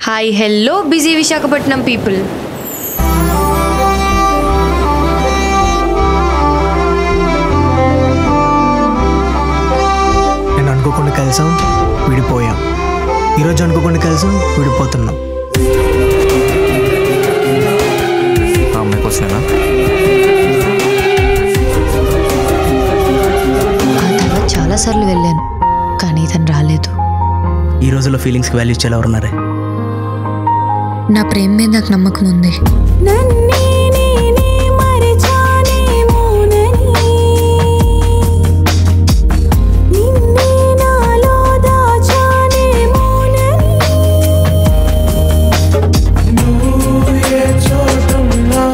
Hi hello busy Visakhapatnam people. నేను అనుకోకుండా కలిసాం, విడిపోయాం. ఈరోజు అనుకోకుండా కలిసాం, విడిపోతున్నాం. అమ్మాయి కోసమేనా? ఆ తర్వాత చాలాసార్లు వెళ్ళాను, కానీ తను రాలేదు. ఈ రోజుల్లో ఫీలింగ్స్కి వాల్యూ ఇచ్చేలా ఉన్నారే. నా ప్రేమ మీద నాకు నమ్మకం ఉంది.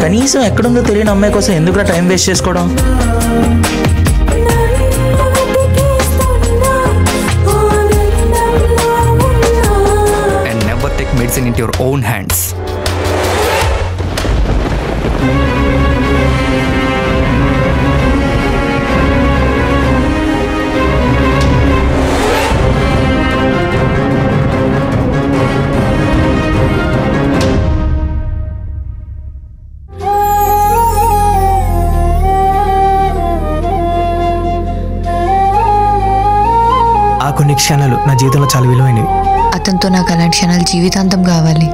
కనీసం ఎక్కడుందో తెలియని అమ్మాయి కోసం ఎందుకు టైం వేస్ట్ చేసుకోవడం? And never take medicine into your own hands. ఆ కొన్ని క్షణాలు నా జీవితంలో చాలా విలువైనవి. అతనితో నాకు అలాంటి క్షణాలు జీవితాంతం కావాలి.